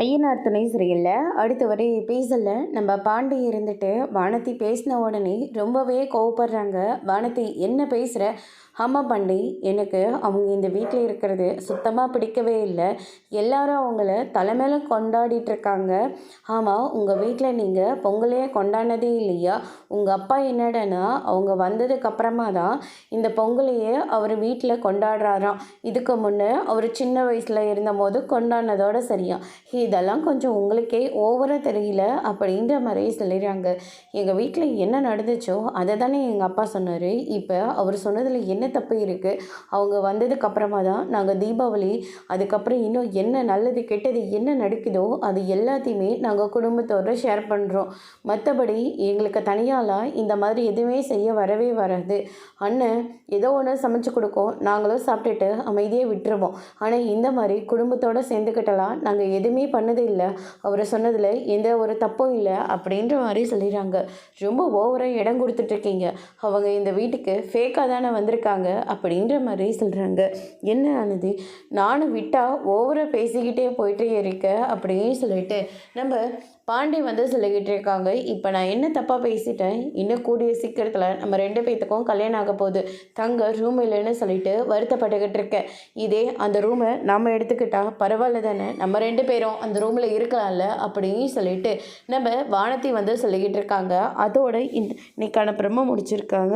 ஐயனார் துணை சரியில்லை. அடுத்த வரை பேசல நம்ம பாண்டி இருந்துட்டு வானதி பேசின உடனே ரொம்பவே கோவப்படுறாங்க. வானதி என்ன பேசுகிற? ஆமாம் பாண்டி, எனக்கு அவங்க இந்த வீட்டில் இருக்கிறது சுத்தமாக பிடிக்கவே இல்லை. எல்லாரும் அவங்கள தலைமையில கொண்டாடிட்டு இருக்காங்க. ஆமாம், உங்கள் வீட்டில் நீங்கள் பொங்கலையே கொண்டாடினதே இல்லையா? உங்கள் அப்பா என்னடனா அவங்க வந்ததுக்கப்புறமா தான் இந்த பொங்கலையே அவர் வீட்டில் கொண்டாடுறாராம். இதுக்கு முன்னே அவர் சின்ன வயசில் இருந்தபோது கொண்டாடினதோட சரியா. இதெல்லாம் கொஞ்சம் உங்களுக்கே ஓவராக தெரியல அப்படின்ற மாதிரி சொல்லிடுறாங்க. எங்கள் வீட்டில் என்ன நடந்துச்சோ அதை தானே எங்கள் அப்பா சொன்னார். இப்போ அவர் சொன்னதில் என்ன தப்பு இருக்குது? அவங்க வந்ததுக்கப்புறமா தான் நாங்கள் தீபாவளி, அதுக்கப்புறம் இன்னும் என்ன நல்லது கெட்டது என்ன நடக்குதோ அது எல்லாத்தையுமே நாங்கள் குடும்பத்தோடு ஷேர் பண்ணுறோம். மற்றபடி எங்களுக்கு தனியாலாம் இந்த மாதிரி எதுவுமே செய்ய வரவே வராது. அண்ணன் ஏதோ ஒன்று சமைச்சு கொடுக்கும், நாங்களும் சாப்பிட்டுட்டு அமைதியாக விட்டுருவோம். ஆனால் இந்த மாதிரி குடும்பத்தோடு சேர்ந்துக்கிட்டலாம் நாங்கள் எதுவுமே பண்ணதே இல்லை. அவர் சொன்னதில் எந்த ஒரு தப்பும் இல்லை அப்படின்ற மாதிரி சொல்லிடுறாங்க. ரொம்ப ஓவராக இடம் கொடுத்துட்ருக்கீங்க. அவங்க இந்த வீட்டுக்கு ஃபேக்காக தானே வந்திருக்காங்க அப்படின்ற மாதிரி சொல்கிறாங்க. என்ன ஆனது, நானும் விட்டால் ஓவராக பேசிக்கிட்டே போயிட்டே இருக்க அப்படின்னு சொல்லிட்டு நம்ம பாண்டி சொல்லிக்கிட்டு இருக்காங்க. இப்போ நான் என்ன தப்பாக பேசிட்டேன்? இன்னும் கூடிய சீக்கிரத்தில் நம்ம 2 பேர்த்துக்கும் கல்யாணம் ஆக போகுது. தங்க ரூம் இல்லைன்னு சொல்லிட்டு வருத்தப்பட்டுக்கிட்டு இருக்கேன். இதே அந்த ரூமை நம்ம எடுத்துக்கிட்டா பரவாயில்ல தானே? நம்ம 2 பேரும் அந்த ரூமில் இருக்கலாம்ல அப்படின்னு சொல்லிட்டு நம்ம வானதி சொல்லிக்கிட்டு இருக்காங்க. அதோட இன்னைக்கான பிரம்ம முடிச்சிருக்காங்க.